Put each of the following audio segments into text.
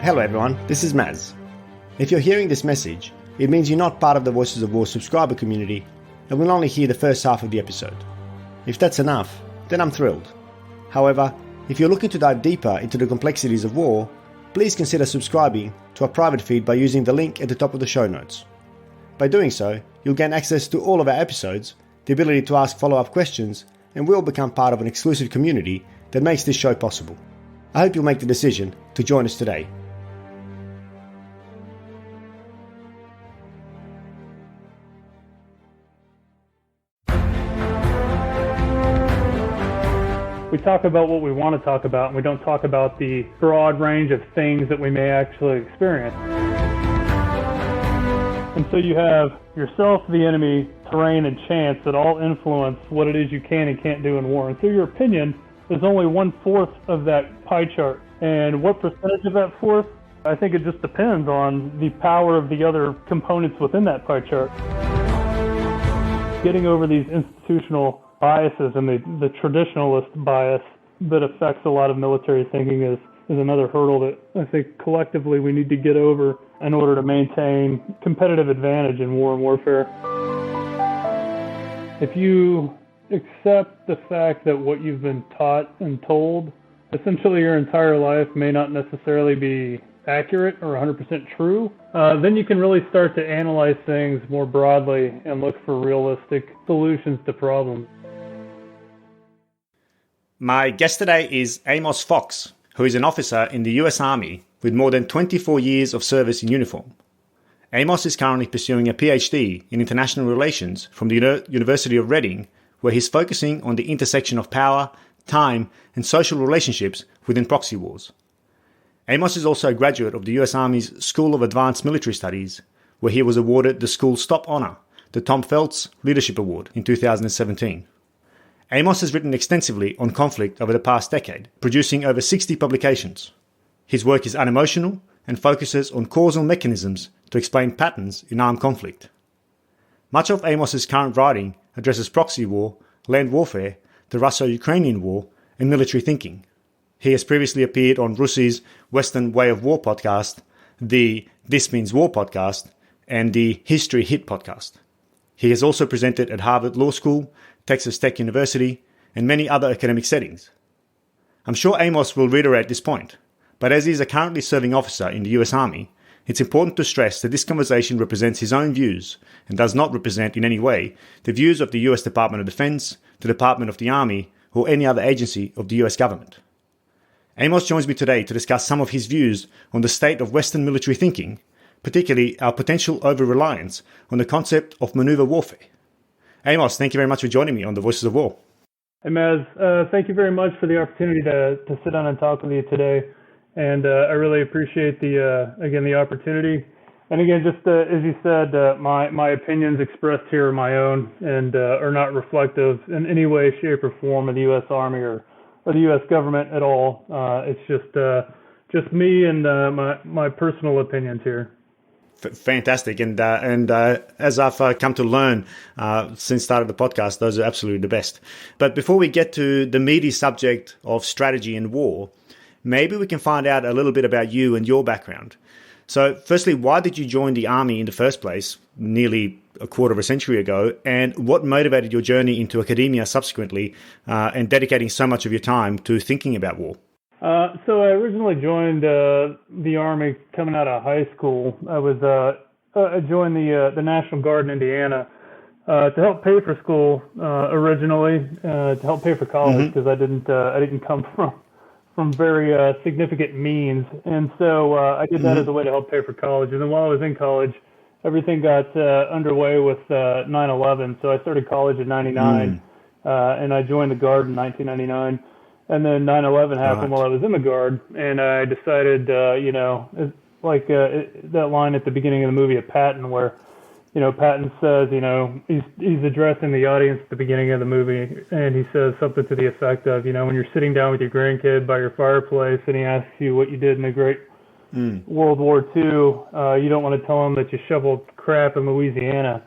Hello everyone, this is Maz. If you're hearing this message, it means you're not part of the Voices of War subscriber community and will only hear the first half of the episode. If that's enough, then I'm thrilled. However, if you're looking to dive deeper into the complexities of war, please consider subscribing to our private feed by using the link at the top of the show notes. By doing so, you'll gain access to all of our episodes, the ability to ask follow-up questions, and we'll become part of an exclusive community that makes this show possible. I hope you'll make the decision to join us today. We talk about what we want to talk about, and we don't talk about the broad range of things that we may actually experience. And so you have yourself, the enemy, terrain, and chance that all influence what it is you can and can't do in war. And so your opinion is only 1/4 of that pie chart. And what percentage of that fourth? I think it just depends on the power of the other components within that pie chart. Getting over these institutional biases and the traditionalist bias that affects a lot of military thinking is another hurdle that I think collectively we need to get over in order to maintain competitive advantage in war and warfare. If you accept the fact that what you've been taught and told essentially your entire life may not necessarily be accurate or 100% true, then you can really start to analyze things more broadly and look for realistic solutions to problems. My guest today is Amos Fox, who is an officer in the US Army with more than 24 years of service in uniform. Amos is currently pursuing a PhD in International Relations from the University of Reading, where he's focusing on the intersection of power, time, and social relationships within proxy wars. Amos is also a graduate of the US Army's School of Advanced Military Studies, where he was awarded the school's top honor, the Tom Feltz Leadership Award, in 2017. Amos has written extensively on conflict over the past decade, producing over 60 publications. His work is unemotional and focuses on causal mechanisms to explain patterns in armed conflict. Much of Amos's current writing addresses proxy war, land warfare, the Russo-Ukrainian War, and military thinking. He has previously appeared on Russi's Western Way of War podcast, the This Means War podcast, and the History Hit podcast. He has also presented at Harvard Law School, Texas Tech University, and many other academic settings. I'm sure Amos will reiterate this point, but as he is a currently serving officer in the US Army, it's important to stress that this conversation represents his own views and does not represent in any way the views of the US Department of Defense, the Department of the Army, or any other agency of the US government. Amos joins me today to discuss some of his views on the state of Western military thinking, particularly our potential over-reliance on the concept of maneuver warfare. Amos, thank you very much for joining me on the Voices of War. Hey Maz, thank you very much for the opportunity to sit down and talk with you today. And I really appreciate the opportunity. And again, just as you said, my opinions expressed here are my own and are not reflective in any way, shape, or form of the U.S. Army or the U.S. government at all. It's just me and my personal opinions here. Fantastic. And as I've come to learn since started the podcast, those are absolutely the best. But before we get to the meaty subject of strategy and war, maybe we can find out a little bit about you and your background. So firstly, why did you join the Army in the first place nearly a quarter of a century ago? And what motivated your journey into academia subsequently and dedicating so much of your time to thinking about war? So I originally joined the Army coming out of high school. I joined the National Guard in Indiana to help pay for school originally, to help pay for college because I didn't come from very significant means, and so I did that as a way to help pay for college. And then while I was in college, everything got underway with 9/11. So I started college in '99, and I joined the Guard in 1999. And then 9/11 happened while I was in the Guard, and I decided, it's like that line at the beginning of the movie of Patton, where, Patton says, he's addressing the audience at the beginning of the movie, and he says something to the effect of, when you're sitting down with your grandkid by your fireplace, and he asks you what you did in the Great World War II, you don't want to tell him that you shoveled crap in Louisiana.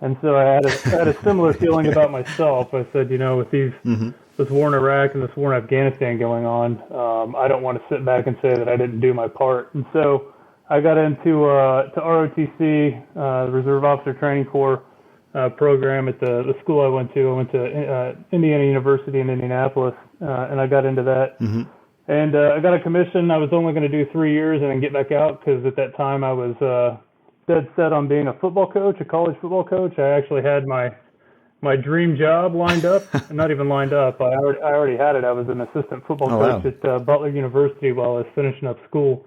And so I had a similar feeling about myself. I said, with this war in Iraq and this war in Afghanistan going on, I don't want to sit back and say that I didn't do my part. And so I got into to ROTC, the Reserve Officer Training Corps program at the school I went to. I went to Indiana University in Indianapolis, and I got into that. Mm-hmm. And I got a commission. I was only going to do 3 years and then get back out because at that time I was dead set on being a football coach, a college football coach. I actually had my dream job lined up, not even lined up. I already had it. I was an assistant football coach at Butler University while I was finishing up school.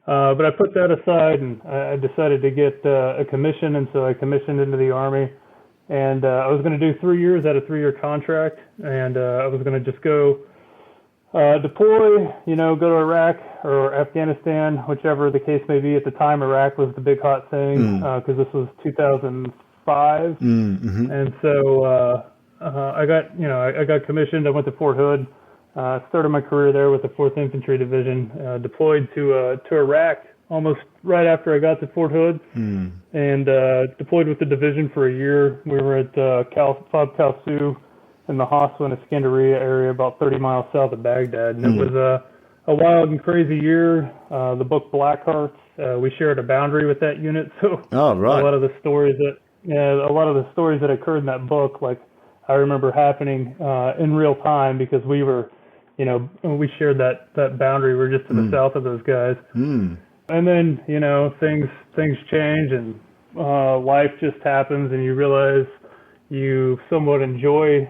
But I put that aside and I decided to get a commission, and so I commissioned into the Army. And I was going to do 3 years at a 3-year contract, and I was going to just go deploy, go to Iraq or Afghanistan, whichever the case may be. At the time, Iraq was the big hot thing because this was 2005, and so I got commissioned. I went to Fort Hood, started my career there with the 4th Infantry Division, deployed to Iraq almost right after I got to Fort Hood, and deployed with the division for a year. We were at Fob Kalsu in the Hoswa and Iskandariyah area, about 30 miles south of Baghdad. And it was a wild and crazy year. The book Black Hearts, we shared a boundary with that unit. So a lot of the stories that occurred in that book, like I remember happening in real time because we were, we shared that boundary. We were just to the south of those guys. And then, things change and life just happens, and you realize you somewhat enjoy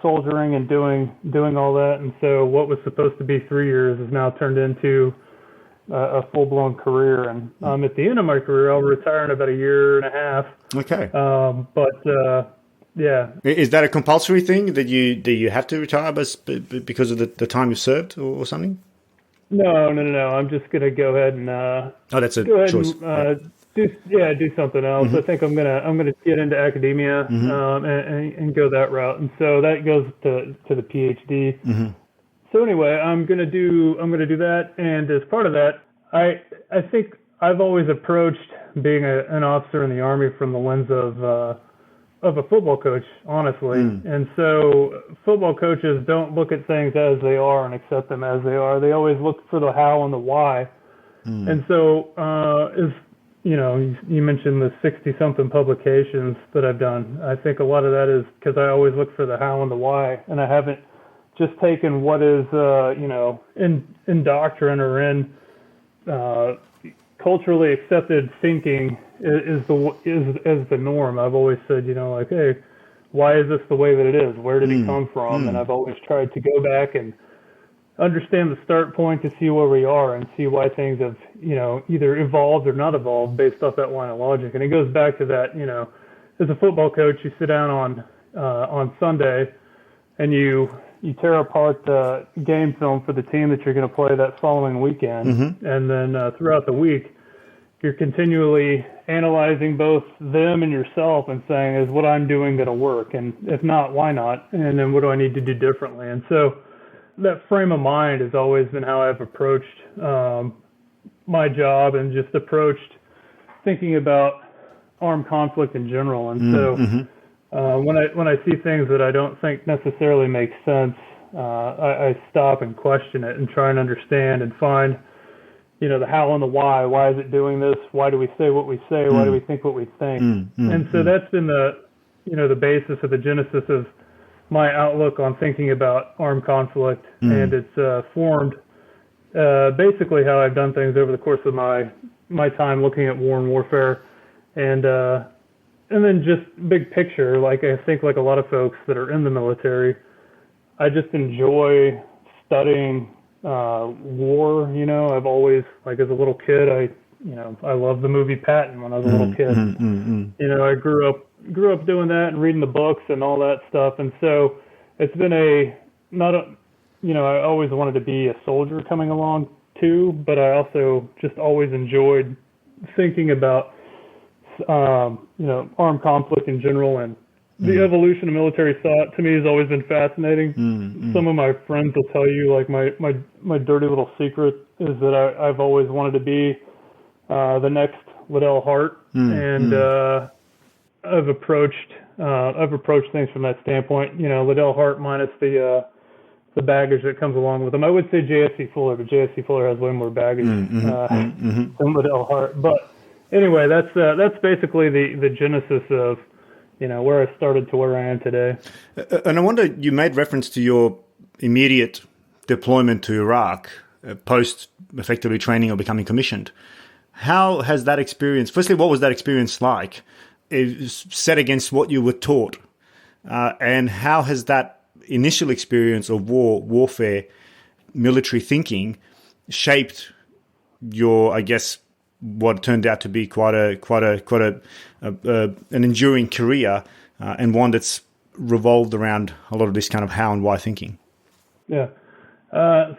soldiering and doing all that. And so what was supposed to be 3 years is now turned into a full-blown career. And at the end of my career, I'll retire in about a year and a half. Okay. Yeah. Is that a compulsory thing that you have to retire because of the time you served or something? No. I'm just going to go ahead and that's a choice. Do something else. I think I'm gonna get into academia and go that route. And so that goes to the PhD. So anyway, I'm gonna do that. And as part of that, I think I've always approached being an officer in the Army from the lens of a football coach, honestly. And so football coaches don't look at things as they are and accept them as they are. They always look for the how and the why. And so you mentioned the 60-something publications that I've done. I think a lot of that is because I always look for the how and the why, and I haven't just taken what is, in doctrine or in culturally accepted thinking is the norm. I've always said, hey, why is this the way that it is? Where did it come from? And I've always tried to go back and understand the start point to see where we are and see why things have, either evolved or not evolved based off that line of logic. And it goes back to that, as a football coach, you sit down on Sunday and you tear apart the game film for the team that you're going to play that following weekend. And then throughout the week, you're continually analyzing both them and yourself and saying, is what I'm doing going to work? And if not, why not? And then what do I need to do differently? And so that frame of mind has always been how I've approached my job and just approached thinking about armed conflict in general. And so when I see things that I don't think necessarily make sense, I stop and question it and try and understand and find, the how and the why. Why is it doing this? Why do we say what we say? Why do we think what we think? And so that's been the basis of the genesis of my outlook on thinking about armed conflict, and it's formed basically how I've done things over the course of my time looking at war and warfare, and then just big picture. Like I think, like a lot of folks that are in the military, I just enjoy studying war. I've always, like as a little kid, I loved the movie Patton when I was a little kid. I grew up doing that and reading the books and all that stuff. And so it's been I always wanted to be a soldier coming along too, but I also just always enjoyed thinking about, armed conflict in general, and the evolution of military thought to me has always been fascinating. Some of my friends will tell you, like my dirty little secret is that I've always wanted to be the next Liddell Hart, and I've approached things from that standpoint. You know, Liddell Hart minus the baggage that comes along with him. I would say J.S.C. Fuller, but J.S.C. Fuller has way more baggage than Liddell Hart. But anyway, that's basically the genesis of, you know, where I started to where I am today. And I wonder, you made reference to your immediate deployment to Iraq, post effectively training or becoming commissioned. How has that experience, firstly, what was that experience like, set against what you were taught? And how has that initial experience of warfare, military thinking, shaped your, I guess, what turned out to be quite an enduring career, and one that's revolved around a lot of this kind of how and why thinking? Yeah.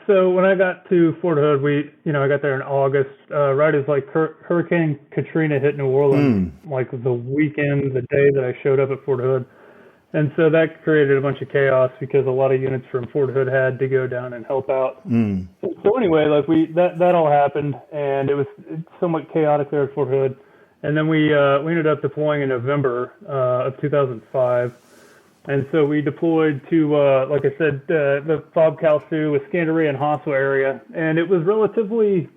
So when I got to Fort Hood, I got there in August, right as like Hurricane Katrina hit New Orleans, like the weekend, the day that I showed up at Fort Hood. And so that created a bunch of chaos because a lot of units from Fort Hood had to go down and help out. So anyway, like that all happened, and it was somewhat chaotic there at Fort Hood. And then we ended up deploying in November of 2005. And so we deployed to, like I said, the Fob Cal Sioux, Iskandariyah and Hoswa area, and it was relatively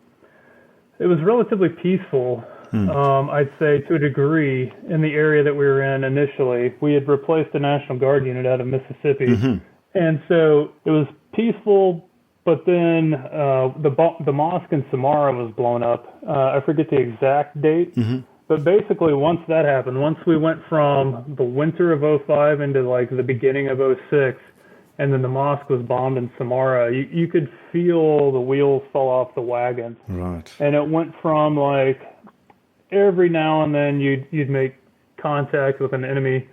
peaceful. I'd say to a degree in the area that we were in initially. We had replaced the National Guard unit out of Mississippi, and so it was peaceful. But then the mosque in Samara was blown up. I forget the exact date. But basically, once that happened, once we went from the winter of '05 into like the beginning of '06, and then the mosque was bombed in Samara, you could feel the wheels fall off the wagons. Right. And it went from like every now and then you'd make contact with an enemy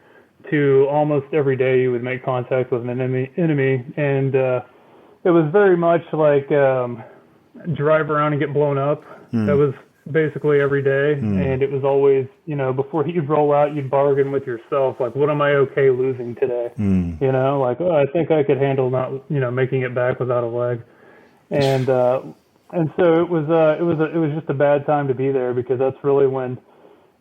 to almost every day you would make contact with an enemy. And it was very much like drive around and get blown up. That was basically every day. And it was always, you know, before you'd roll out, you'd bargain with yourself, like, what am I okay losing today? You know, like, oh, I think I could handle not, you know, making it back without a leg. And so it was just a bad time to be there, because that's really when,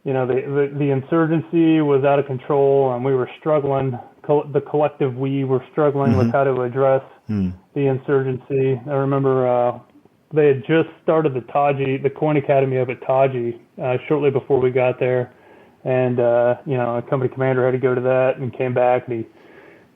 you know, the insurgency was out of control, and we were struggling. The collective we were struggling with how to address the insurgency. I remember they had just started the Coin Academy up at Taji shortly before we got there, and you know, a company commander had to go to that and came back, and he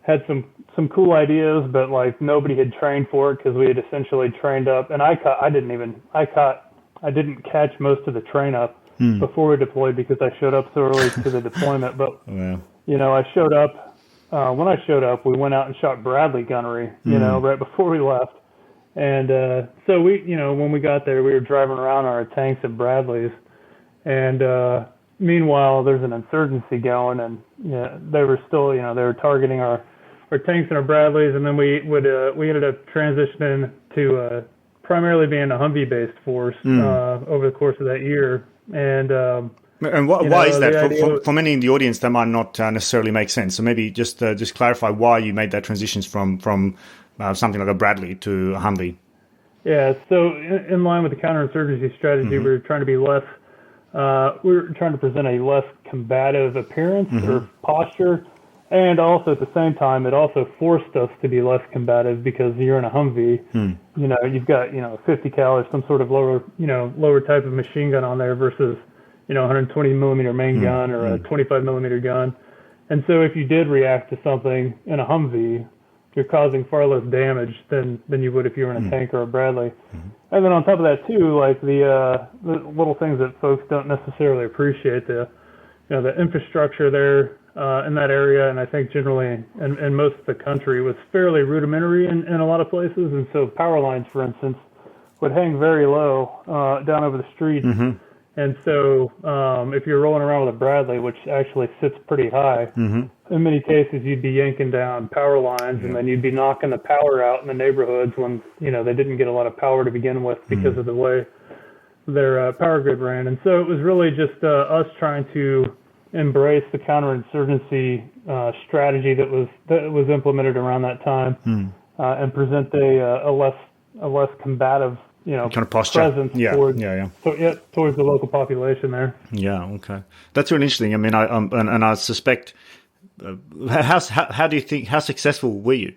had some cool ideas, but like nobody had trained for it, because we had essentially trained up, and I didn't catch most of the train up before we deployed, because I showed up so early to the deployment. But you know, I showed up when I showed up, we went out and shot Bradley gunnery, you know, right before we left. And so we, you know, when we got there, we were driving around our tanks and Bradleys, and meanwhile there's an insurgency going, and you know, they were still, you know, they were targeting our tanks and our Bradleys, and then we ended up transitioning to primarily being a Humvee-based force over the course of that year. And why is that? For many in the audience, that might not necessarily make sense. So maybe just clarify why you made that transition from something like a Bradley to a Humvee. Yeah, so in line with the counterinsurgency strategy, we were trying to be less. We were trying to present a less combative appearance or posture. And also at the same time, it also forced us to be less combative, because you're in a Humvee. You know, you've got, you know, 50 cal or some sort of lower type of machine gun on there versus, you know, 120 millimeter main gun or a 25 millimeter gun. And so if you did react to something in a Humvee, you're causing far less damage than you would if you were in a tank or a Bradley. And then on top of that too, like the little things that folks don't necessarily appreciate, the infrastructure there in that area, and I think generally in most of the country, was fairly rudimentary in a lot of places. And so power lines, for instance, would hang very low down over the streets. And so if you're rolling around with a Bradley, which actually sits pretty high, in many cases you'd be yanking down power lines, and then you'd be knocking the power out in the neighborhoods when, you know, they didn't get a lot of power to begin with because of the way their power grid ran. And so it was really just us trying to embrace the counterinsurgency strategy that was implemented around that time, and present a less combative kind of posture. presence towards towards the local population there. Yeah, okay, that's really interesting. I mean, I suspect. How do you think? How successful were you?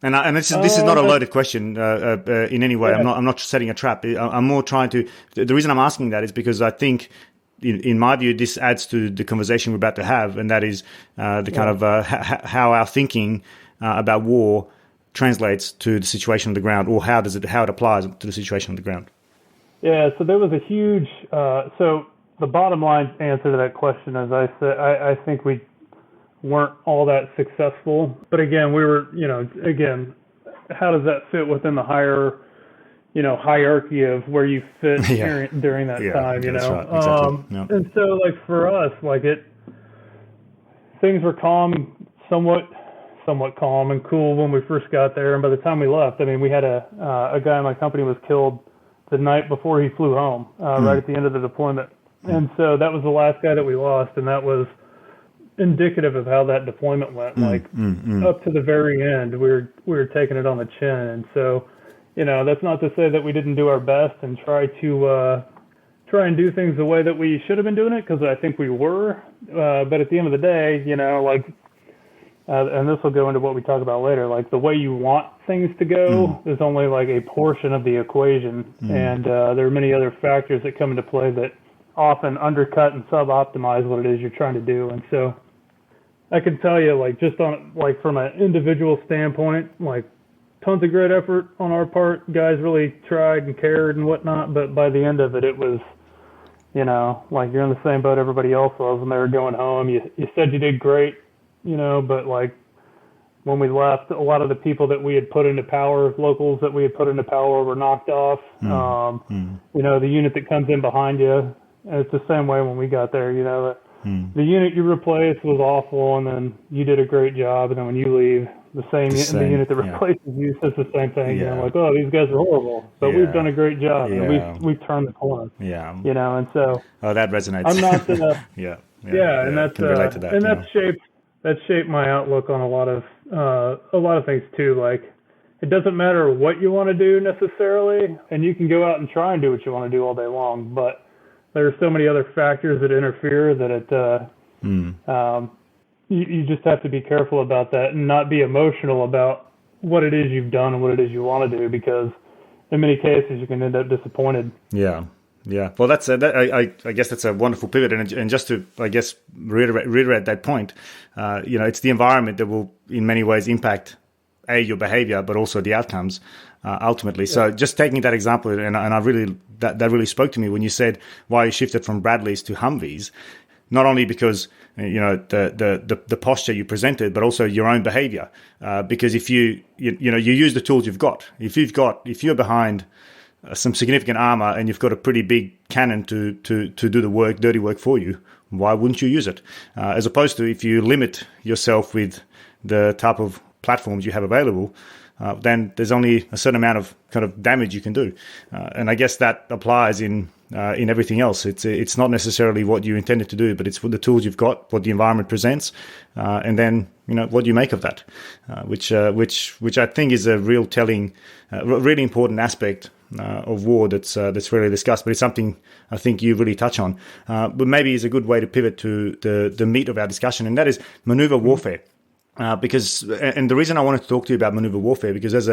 And this is not a loaded question in any way. I'm not setting a trap. I'm more trying to. The reason I'm asking that is because I think, in my view, this adds to the conversation we're about to have, and that is the kind of how our thinking about war translates to the situation on the ground, or how it applies to the situation on the ground. Yeah. So there was a huge. So the bottom line answer to that question is, I think we weren't all that successful. But again, we were, how does that fit within the higher, hierarchy of where you fit during that time, Right, exactly. And so like for us, things were somewhat calm and cool when we first got there. And by the time we left, I mean, we had a guy in my company was killed the night before he flew home, right at the end of the deployment. And so that was the last guy that we lost. And that was indicative of how that deployment went. Up to the very end, we were taking it on the chin. And so, that's not to say that we didn't do our best and try and do things the way that we should have been doing it, because I think we were. But at the end of the day, and this will go into what we talk about later, like the way you want things to go is only like a portion of the equation. And there are many other factors that come into play that often undercut and sub-optimize what it is you're trying to do. And so I can tell you, just on, from an individual standpoint, tons of great effort on our part. Guys really tried and cared and whatnot, but by the end of it, it was, you're in the same boat everybody else was when they were going home. You said you did great, but when we left, a lot of the people that we had put into power, locals that we had put into power, were knocked off. The unit that comes in behind you, and it's the same way when we got there, the unit you replaced was awful, and then you did a great job, and then when you leave, the unit that replaces you says the same thing. Oh, these guys are horrible, but we've done a great job, and we've turned the corner. And so that resonates. I'm not gonna. And that's relate to that, and that shaped my outlook on a lot of things too. It doesn't matter what you want to do necessarily, and you can go out and try and do what you want to do all day long, but there are so many other factors that interfere that you just have to be careful about that and not be emotional about what it is you've done and what it is you want to do, because in many cases you can end up disappointed. Yeah. Well, that's I guess that's a wonderful pivot, and just to reiterate that point, it's the environment that will in many ways impact your behavior, but also the outcomes ultimately. Yeah. So just taking that example, and I really that really spoke to me when you said why you shifted from Bradleys to Humvees. Not only because the posture you presented, but also your own behavior. Because if you use the tools you've got, if you're behind some significant armor and you've got a pretty big cannon to do the dirty work for you, why wouldn't you use it? As opposed to if you limit yourself with the type of platforms you have available, then there's only a certain amount of kind of damage you can do. And I guess that applies in everything else. It's not necessarily what you intended to do, but it's for the tools you've got, what the environment presents, and then what you make of that, which I think is a real telling, really important aspect of war that's rarely discussed. But it's something I think you really touch on. But maybe is a good way to pivot to the meat of our discussion, and that is maneuver warfare. Because the reason I wanted to talk to you about maneuver warfare, because as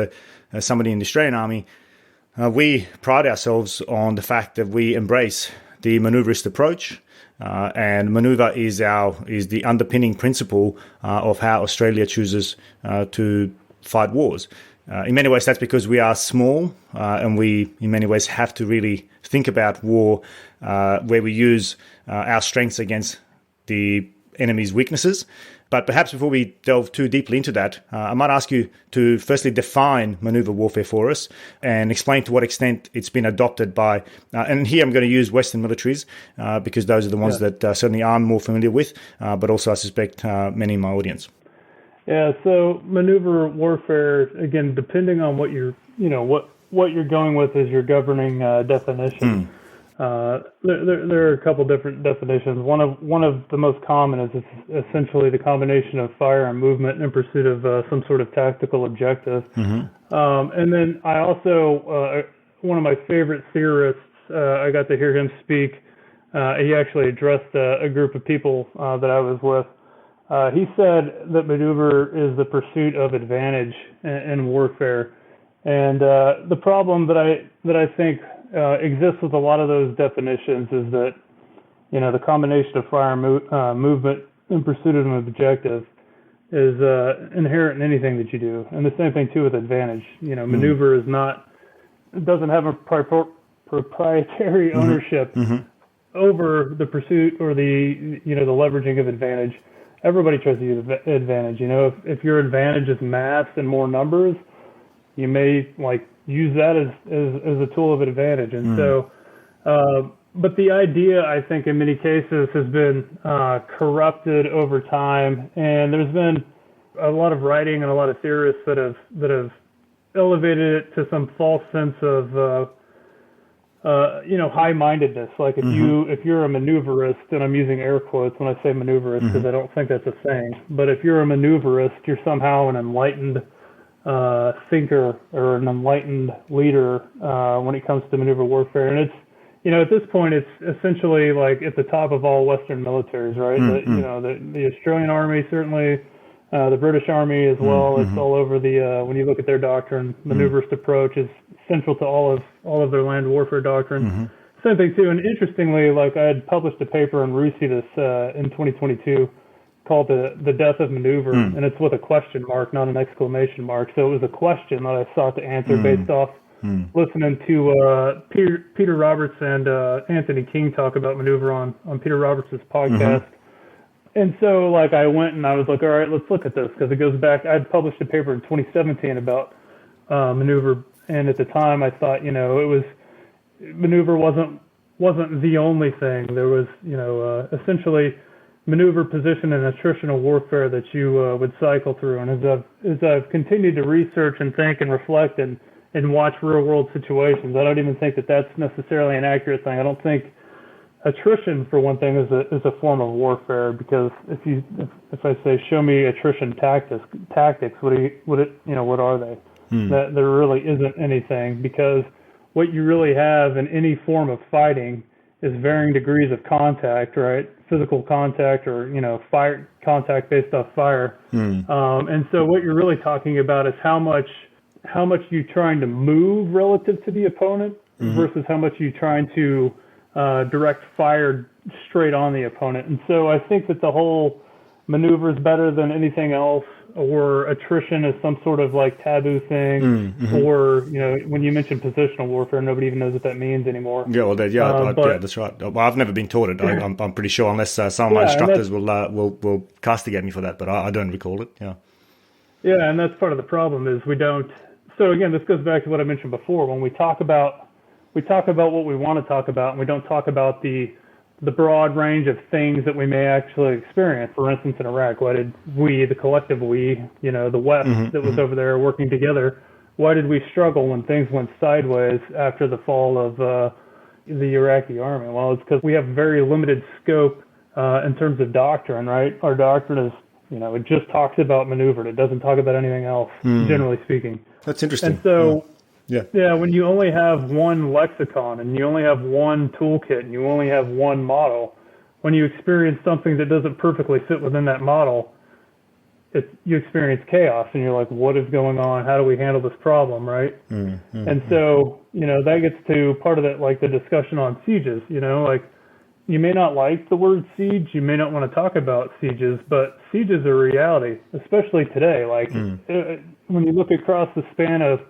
somebody in the Australian Army, we pride ourselves on the fact that we embrace the maneuverist approach, and maneuver is the underpinning principle of how Australia chooses to fight wars. In many ways, that's because we are small, and we, in many ways, have to really think about war where we use our strengths against the enemy's weaknesses. But perhaps before we delve too deeply into that, I might ask you to firstly define maneuver warfare for us and explain to what extent it's been adopted by, and here I'm going to use Western militaries because those are the ones that certainly I'm more familiar with, but also I suspect many in my audience. Yeah, so maneuver warfare, again, depending on what you're going with as your governing definition. There are a couple different definitions. One of the most common is essentially the combination of fire and movement in pursuit of some sort of tactical objective. And then I also one of my favorite theorists. I got to hear him speak. He actually addressed a group of people that I was with. He said that maneuver is the pursuit of advantage in warfare, and the problem that I think exists with a lot of those definitions is that the combination of fire movement in pursuit of an objective is inherent in anything that you do, and the same thing too with advantage. Maneuver is not, it doesn't have a proprietary ownership over the pursuit or the the leveraging of advantage. Everybody tries to use advantage. If your advantage is mass and more numbers, you may use that as a tool of advantage. And so, but the idea, I think, in many cases has been corrupted over time, and there's been a lot of writing and a lot of theorists that have elevated it to some false sense of high-mindedness. Like if you're a maneuverist, and I'm using air quotes when I say maneuverist because I don't think that's a saying, but if you're a maneuverist, you're somehow an enlightened thinker or an enlightened leader when it comes to maneuver warfare. And it's, at this point, it's essentially like at the top of all Western militaries, right? The Australian Army, certainly, the British Army as well. It's all over when you look at their doctrine, maneuverist approach is central to all of their land warfare doctrine. Same thing too, and interestingly, I had published a paper in RUSI in 2022 called the Death of Maneuver, and it's with a question mark, not an exclamation mark. So it was a question that I sought to answer based off listening to Peter Roberts and Anthony King talk about maneuver on Peter Roberts' podcast. And so I went and I was like, all right, let's look at this, because it goes back. I'd published a paper in 2017 about maneuver, and at the time I thought, maneuver wasn't the only thing. There was, essentially maneuver, position, and attritional warfare that you would cycle through. And as I've continued to research and think and reflect and watch real world situations, I don't even think that that's necessarily an accurate thing. I don't think attrition, for one thing, is a form of warfare, because if I say show me attrition tactics, what are they? That there really isn't anything, because what you really have in any form of fighting is varying degrees of contact, right? Physical contact or fire contact based off fire. And so what you're really talking about is how much you trying to move relative to the opponent versus how much you trying to direct fire straight on the opponent. And so I think that the whole maneuver is better than anything else, or attrition is some sort of taboo thing, or when you mention positional warfare, nobody even knows what that means anymore. Yeah, well, yeah, that's right. Well, I've never been taught it. I'm pretty sure, unless some of my instructors will castigate me for that, but I don't recall it. Yeah, and that's part of the problem is we don't. So again, this goes back to what I mentioned before. When we talk about what we want to talk about, and we don't talk about the broad range of things that we may actually experience. For instance, in Iraq, why did we, the collective we, the West that was over there working together, why did we struggle when things went sideways after the fall of the Iraqi army? Well, it's because we have very limited scope in terms of doctrine, right? Our doctrine is, it just talks about maneuver. It doesn't talk about anything else, generally speaking. That's interesting. And so, when you only have one lexicon and you only have one toolkit and you only have one model, when you experience something that doesn't perfectly fit within that model, you experience chaos, and you're like, what is going on? How do we handle this problem, right? And so, that gets to part of that, the discussion on sieges. You may not like the word siege, you may not want to talk about sieges, but sieges are a reality, especially today. When you look across the span of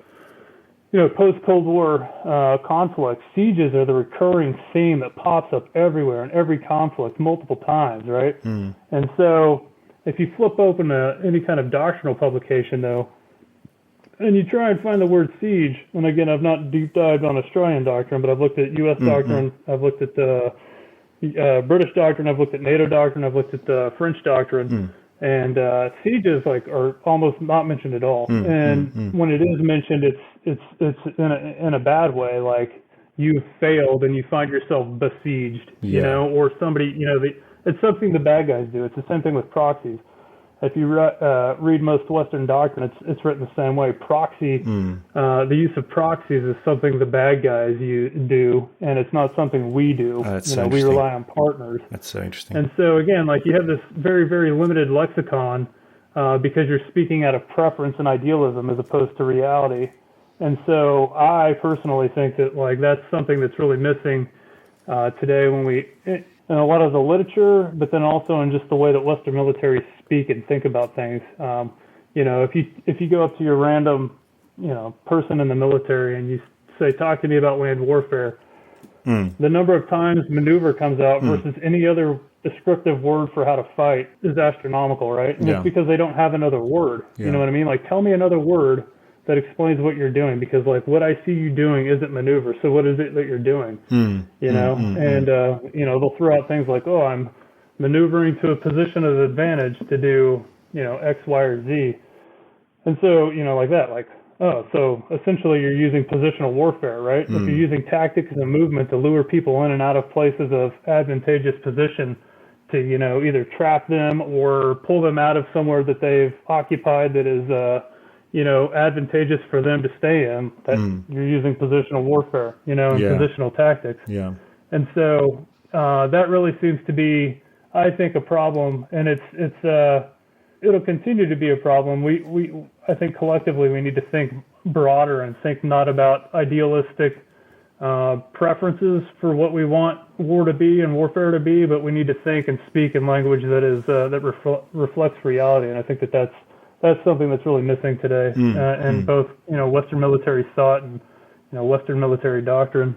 post-Cold War conflict, sieges are the recurring theme that pops up everywhere in every conflict multiple times, right? And so if you flip open any kind of doctrinal publication, though, and you try and find the word siege, and again, I've not deep dived on Australian doctrine, but I've looked at U.S. doctrine, I've looked at British doctrine, I've looked at NATO doctrine, I've looked at French doctrine, and sieges are almost not mentioned at all. And when it is mentioned, it's in a bad way, you failed and you find yourself besieged, or somebody, it's something the bad guys do. It's the same thing with proxies. if you read most Western doctrine, it's written the same way. Proxy, the use of proxies is something the bad guys do, and it's not something we do. That's you so know, we rely on partners. That's so interesting. And so again, like you have this very, very limited lexicon because you're speaking out of preference and idealism as opposed to reality. And so I personally think that like that's something that's really missing today when in a lot of the literature, but then also in just the way that Western militaries speak and think about things. You know, if you go up to your random, you know, person in the military and you say, talk to me about land warfare, the number of times maneuver comes out versus any other descriptive word for how to fight is astronomical, right? And it's because they don't have another word. You know what I mean? Like, tell me another word that explains what you're doing, because like what I see you doing isn't maneuver. So what is it that you're doing? You know, and you know, they'll throw out things like, oh, I'm maneuvering to a position of advantage to do, you know, X, Y, or Z. And so, you know, like that, like, oh, so essentially you're using positional warfare, right? If you're using tactics and movement to lure people in and out of places of advantageous position to, you know, either trap them or pull them out of somewhere that they've occupied that is, you know, advantageous for them to stay in, that you're using positional warfare, you know, and positional tactics. And so that really seems to be, I think, a problem, and it'll continue to be a problem. I think collectively we need to think broader and think not about idealistic preferences for what we want war to be and warfare to be, but we need to think and speak in language that is that reflects reality. And I think that's something that's really missing today, in both, you know, Western military thought and, you know, Western military doctrine.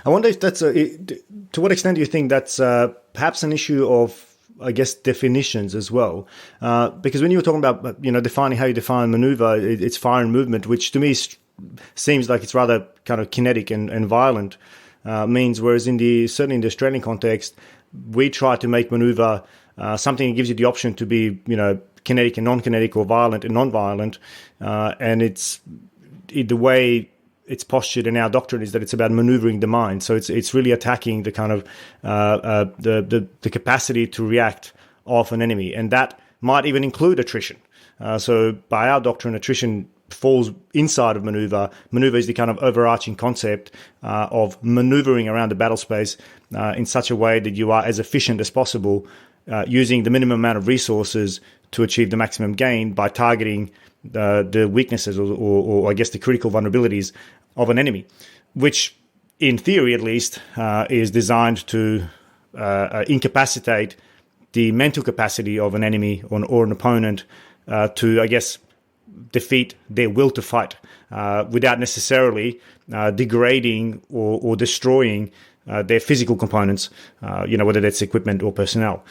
I wonder if that's to what extent do you think that's perhaps an issue of, I guess, definitions as well? Because when you were talking about, you know, defining how you define maneuver, it's fire and movement, which to me seems like it's rather kind of kinetic and violent means, whereas certainly in the Australian context, we try to make maneuver something that gives you the option to be, you know, kinetic and non-kinetic, or violent and non-violent, and the way it's postured in our doctrine is that it's about maneuvering the mind. So it's really attacking the kind of the capacity to react of an enemy, and that might even include attrition. So by our doctrine, attrition falls inside of maneuver. Maneuver is the kind of overarching concept of maneuvering around the battle space in such a way that you are as efficient as possible, using the minimum amount of resources to achieve the maximum gain by targeting the weaknesses or I guess the critical vulnerabilities of an enemy, which in theory at least is designed to incapacitate the mental capacity of an enemy or an opponent to, I guess, defeat their will to fight without necessarily degrading or destroying their physical components, you know, whether that's equipment or personnel,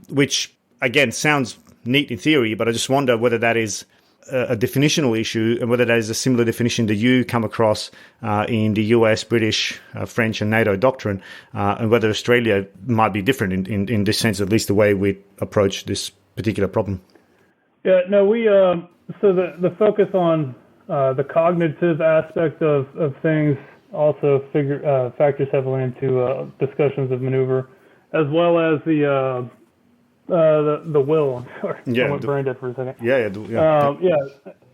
which again sounds neat in theory, but I just wonder whether that is a definitional issue and whether that is a similar definition that you come across in the US, British, French and NATO doctrine, and whether Australia might be different in this sense, at least the way we approach this particular problem. Yeah, no, so the focus on the cognitive aspect of things also factors heavily into discussions of maneuver, as well as the will. I'm sorry, I went brain dead for a second. Yeah.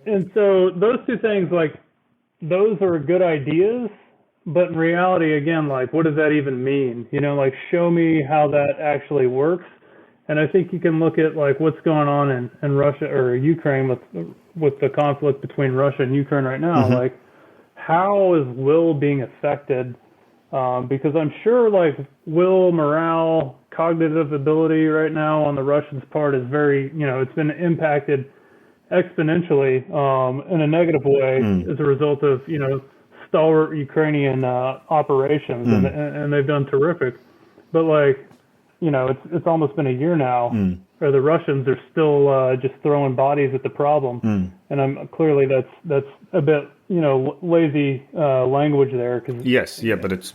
And so those two things, like, those are good ideas, but in reality, again, like, what does that even mean? You know, like, show me how that actually works. And I think you can look at like what's going on in Russia or Ukraine with the conflict between Russia and Ukraine right now. Like, how is will being affected? Because I'm sure like will, morale, cognitive ability right now on the Russians' part is very, you know, it's been impacted exponentially in a negative way as a result of, you know, stalwart Ukrainian operations, and they've done terrific. But like, you know, it's almost been a year now, where the Russians are still just throwing bodies at the problem, and I'm clearly that's a bit, you know, lazy language there. Cause, but it's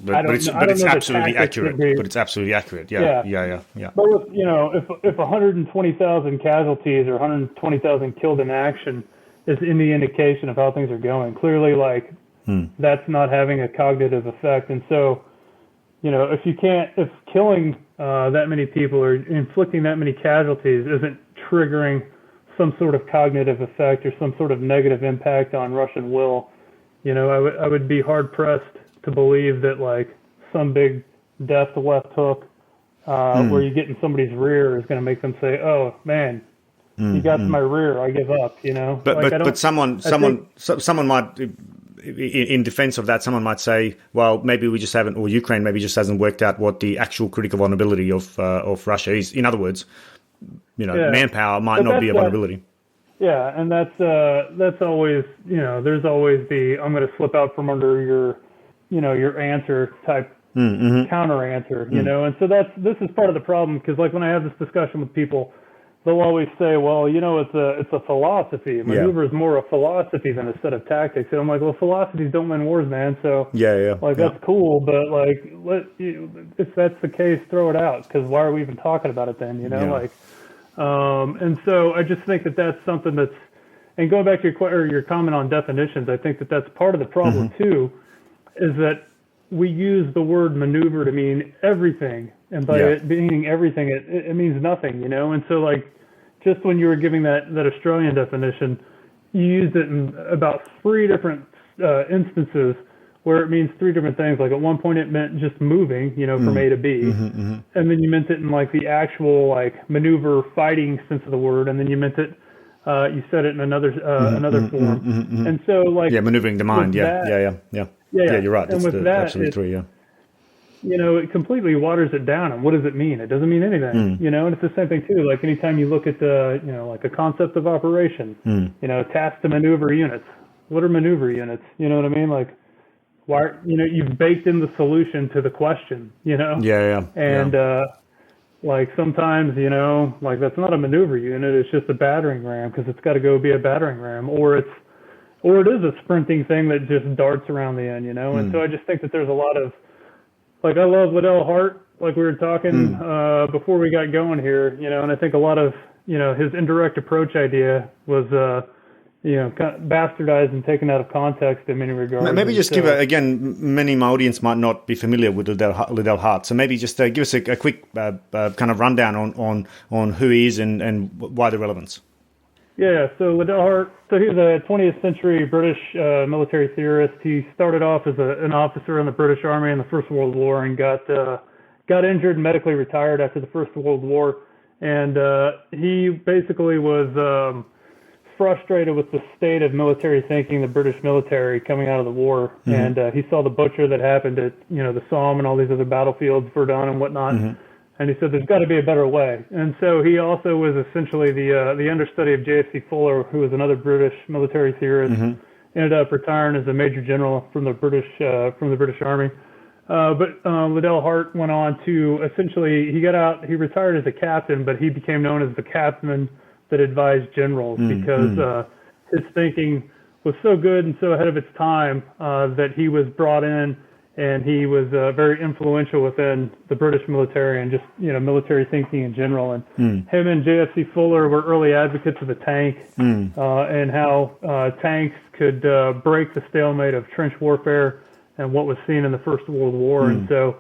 absolutely accurate. But it's absolutely accurate. Yeah. But with, you know, if 120,000 casualties or 120,000 killed in action is any indication of how things are going, clearly like that's not having a cognitive effect, and so. You know, if killing that many people or inflicting that many casualties isn't triggering some sort of cognitive effect or some sort of negative impact on Russian will. I would be hard pressed to believe that like some big deft left hook where you get in somebody's rear is going to make them say, "Oh man, you got to my rear, I give up." But someone might, in defense of that, someone might say, well, maybe we just haven't, or Ukraine maybe just hasn't worked out what the actual critical vulnerability of Russia is. In other words, manpower might not be a vulnerability. Yeah, and that's always, there's always the I'm going to slip out from under your answer type counter answer, and so this is part of the problem, because like when I have this discussion with people, they'll always say, well, it's a philosophy. Maneuver is more a philosophy than a set of tactics. And I'm like, well, philosophies don't win wars, man. So that's cool, but like, if that's the case, throw it out, because why are we even talking about it then? And so I just think that that's something that's, and going back to your comment on definitions, I think that that's part of the problem too, is that we use the word maneuver to mean everything, and by it meaning everything, it means nothing, And so, like, just when you were giving that Australian definition, you used it in about 3 different instances where it means 3 different things. Like at one point, it meant just moving, from A to B, and then you meant it in like the actual like maneuver fighting sense of the word, and then you meant it. You said it in another form, and so like maneuvering the mind, Yeah, you're right. And with that, absolutely 3, it completely waters it down. And what does it mean? It doesn't mean anything, And it's the same thing too. Like anytime you look at like a concept of operation, task to maneuver units. What are maneuver units? You know what I mean? Like, why? You've baked in the solution to the question. And like sometimes, like that's not a maneuver unit. It's just a battering ram, because it's got to go be a battering ram, or it is a sprinting thing that just darts around the end, And so I just think that there's a lot of, like, I love Liddell Hart, like we were talking before we got going here, and I think a lot of, his indirect approach idea was, kind of bastardized and taken out of context in many regards. Maybe just give again, many of my audience might not be familiar with Liddell Hart, so maybe just give us a quick kind of rundown on who he is and why the relevance. Yeah, so Liddell Hart, so he was a 20th century British military theorist. He started off as an officer in the British Army in the First World War and got injured and medically retired after the First World War. And he basically was frustrated with the state of military thinking, the British military coming out of the war. And he saw the butcher that happened at, the Somme and all these other battlefields, Verdun and whatnot. And he said, there's got to be a better way. And so he also was essentially the understudy of J.F.C. Fuller, who was another British military theorist, ended up retiring as a major general from the British Army. But Liddell Hart went on to essentially, he retired as a captain, but he became known as the captain that advised generals, because his thinking was so good and so ahead of its time that he was brought in, and he was very influential within the British military and just, military thinking in general. And him and J.F.C. Fuller were early advocates of the tank and how tanks could break the stalemate of trench warfare and what was seen in the First World War. And so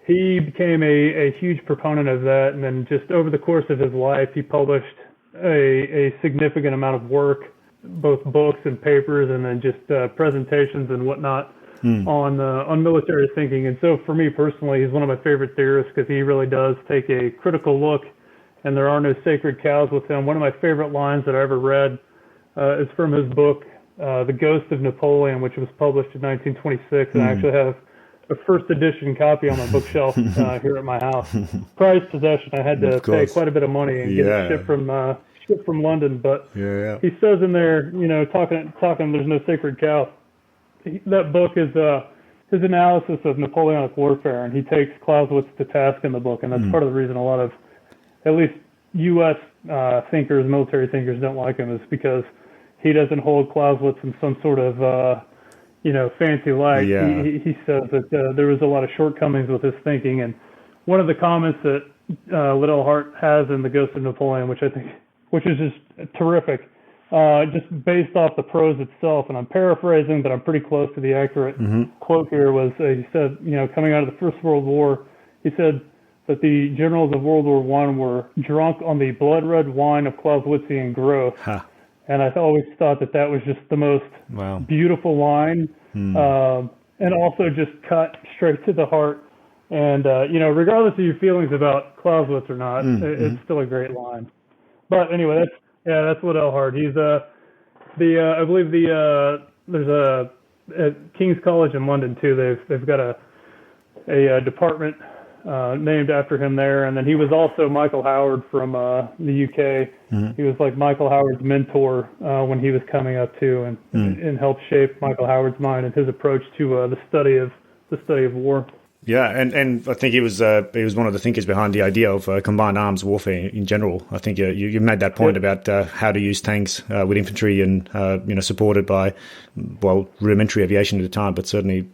he became a huge proponent of that. And then just over the course of his life, he published a significant amount of work, both books and papers, and then just presentations and whatnot on military thinking. And so for me personally, he's one of my favorite theorists, because he really does take a critical look, and there are no sacred cows with him. One of my favorite lines that I ever read is from his book, The Ghost of Napoleon, which was published in 1926, and I actually have a first edition copy on my bookshelf here at my house. Prized possession. I had to pay quite a bit of money and get it shipped from London. But he says in there, talking, there's no sacred cow. That book is his analysis of Napoleonic warfare, and he takes Clausewitz to task in the book, and that's part of the reason a lot of, at least U.S. Thinkers, military thinkers, don't like him, is because he doesn't hold Clausewitz in some sort of fancy light. He says that there was a lot of shortcomings with his thinking, and one of the comments that Liddell Hart has in The Ghost of Napoleon, which is just terrific, just based off the prose itself, and I'm paraphrasing, but I'm pretty close to the accurate quote here, was he said, coming out of the First World War, he said, that the generals of World War I were drunk on the blood red wine of Clausewitzian growth. Huh. And I always thought that that was just the most Wow. beautiful line, and also just cut straight to the heart. And, regardless of your feelings about Clausewitz or not, it's still a great line. But anyway, that's Liddell Hart. He's I believe there's at King's College in London too. They've got a department named after him there, and then he was also Michael Howard from the UK. He was like Michael Howard's mentor when he was coming up too, and helped shape Michael Howard's mind and his approach to the study of war. Yeah, and I think he was one of the thinkers behind the idea of combined arms warfare in general. I think you made that point about how to use tanks with infantry and supported by rudimentary aviation at the time. But certainly,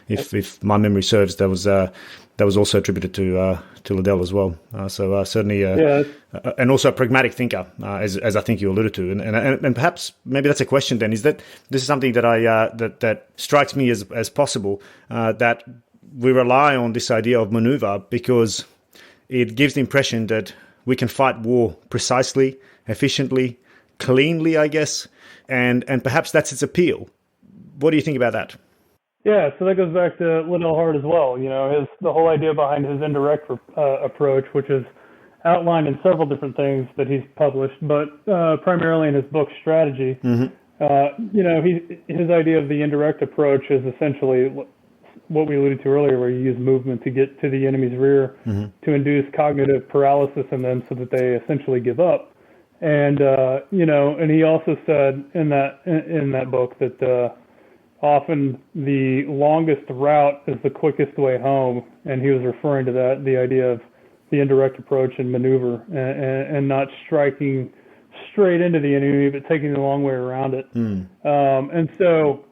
if my memory serves, that was also attributed to Liddell as well. So certainly, and also a pragmatic thinker, as I think you alluded to, and perhaps maybe that's a question. Then is that this is something that that strikes me as possible that we rely on this idea of maneuver because it gives the impression that we can fight war precisely, efficiently, cleanly, I guess, and perhaps that's its appeal. What do you think about that? Yeah, so that goes back to Liddell Hart as well. The whole idea behind his indirect approach, which is outlined in several different things that he's published, but primarily in his book Strategy. His idea of the indirect approach is essentially what we alluded to earlier, where you use movement to get to the enemy's rear to induce cognitive paralysis in them so that they essentially give up. And, and he also said in that book that often the longest route is the quickest way home. And he was referring to that, the idea of the indirect approach and maneuver and not striking straight into the enemy, but taking the long way around it. And so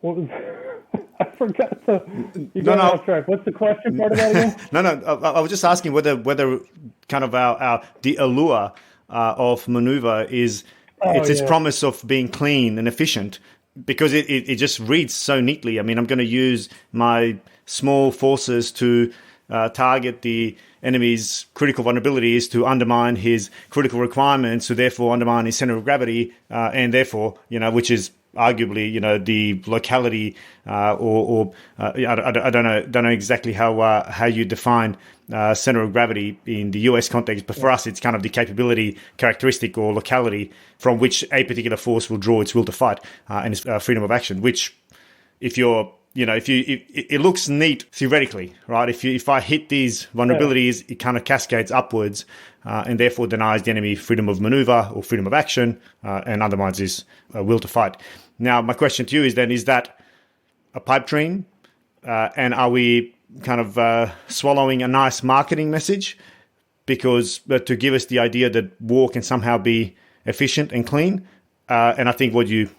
what was... I forgot to. You got off track. What's the question part of that again? No. I was just asking whether kind of the allure of maneuver is its promise of being clean and efficient, because it just reads so neatly. I mean, I'm going to use my small forces to target the enemy's critical vulnerabilities to undermine his critical requirements, to therefore undermine his center of gravity, and therefore, which is arguably, the locality, I don't know exactly how you define center of gravity in the US context, but for us, it's kind of the capability, characteristic, or locality from which a particular force will draw its will to fight and its freedom of action. Which, if it looks neat theoretically, right? If I hit these vulnerabilities, it kind of cascades upwards, and therefore denies the enemy freedom of maneuver or freedom of action, and undermines his will to fight. Now, my question to you is that a pipe dream, and are we kind of swallowing a nice marketing message because to give us the idea that war can somehow be efficient and clean? And I think what you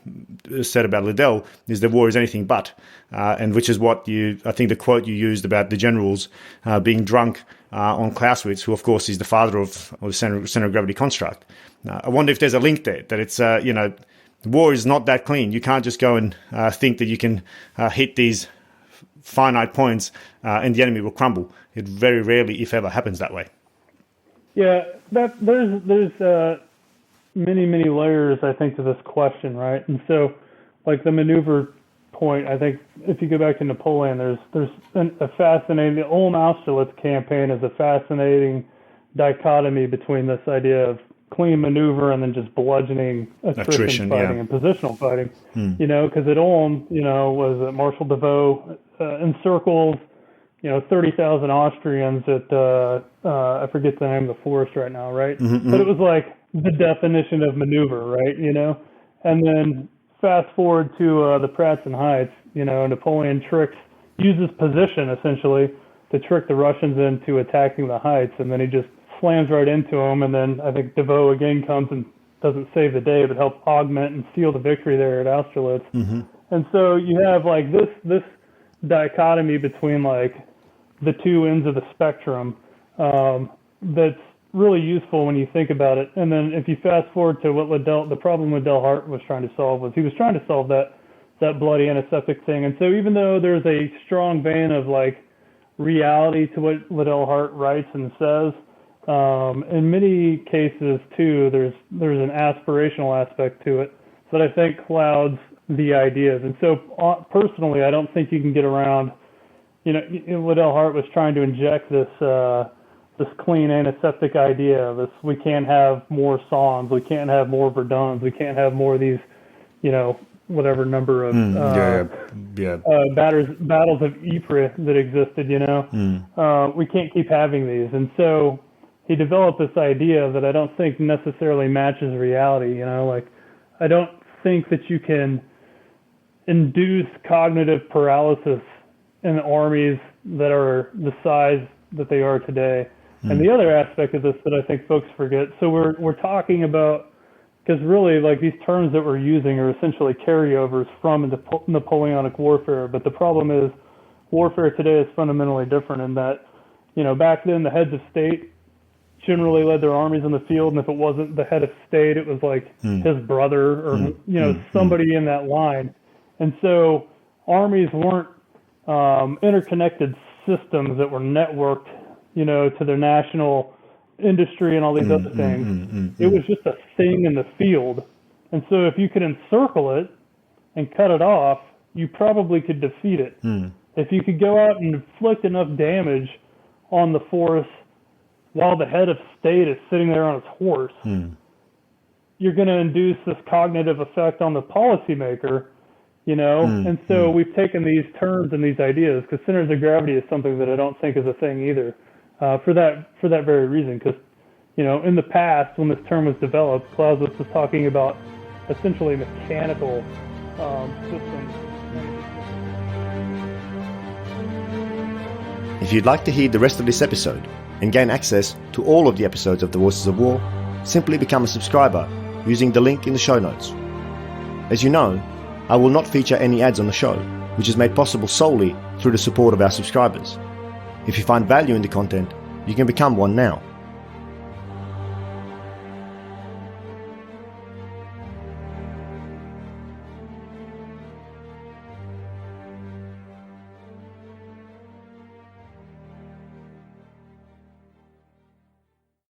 said about Liddell is that war is anything but, and which is what I think the quote you used about the generals being drunk on Clausewitz, who of course is the father of the center of gravity construct. I wonder if there's a link there, that it's, war is not that clean. You can't just go and think that you can hit these finite points and the enemy will crumble. It very rarely, if ever, happens that way. Yeah, there's many layers, I think, to this question, right? And so, like the maneuver point, I think if you go back to Napoleon, there's a fascinating, the Ulm-Austerlitz campaign is a fascinating dichotomy between this idea of clean maneuver and then just bludgeoning attrition fighting and positional fighting. Because at Ulm, was Marshal Deveau encircles, 30,000 Austrians at, I forget the name of the forest right now, right? But it was like the definition of maneuver, right? And then fast forward to the Pratzen Heights, Napoleon uses position essentially to trick the Russians into attacking the heights, and then he just slams right into them, and then I think Deveau again comes and doesn't save the day, but helps augment and seal the victory there at Austerlitz. And so you have like this dichotomy between like the two ends of the spectrum that's really useful when you think about it. And then if you fast forward to what the problem Liddell Hart was trying to solve was he was trying to solve that bloody antiseptic thing. And so even though there's a strong vein of like reality to what Liddell Hart writes and says. In many cases, too, there's an aspirational aspect to it that I think clouds the ideas. And so, personally, I don't think you can get around. Liddell Hart was trying to inject this clean antiseptic idea. We can't have more songs, we can't have more Verduns, we can't have more of these, whatever number of battles of Ypres that existed. We can't keep having these, and so he developed this idea that I don't think necessarily matches reality. I don't think that you can induce cognitive paralysis in armies that are the size that they are today. And the other aspect of this that I think folks forget, so we're talking about, because really these terms that we're using are essentially carryovers from Napoleonic warfare, but the problem is warfare today is fundamentally different in that, back then the heads of state generally led their armies in the field, and if it wasn't the head of state, it was his brother or somebody in that line. And so armies weren't interconnected systems that were networked, to their national industry and all these other things. It was just a thing in the field. And so if you could encircle it and cut it off, you probably could defeat it. If you could go out and inflict enough damage on the force while the head of state is sitting there on his horse, you're going to induce this cognitive effect on the policymaker, and so we've taken these terms and these ideas, because centers of gravity is something that I don't think is a thing either, for that very reason, because, in the past, when this term was developed, Clausewitz was talking about essentially mechanical systems. If you'd like to hear the rest of this episode and gain access to all of the episodes of The Voices of War, simply become a subscriber using the link in the show notes. As you know, I will not feature any ads on the show, which is made possible solely through the support of our subscribers. If you find value in the content, you can become one now.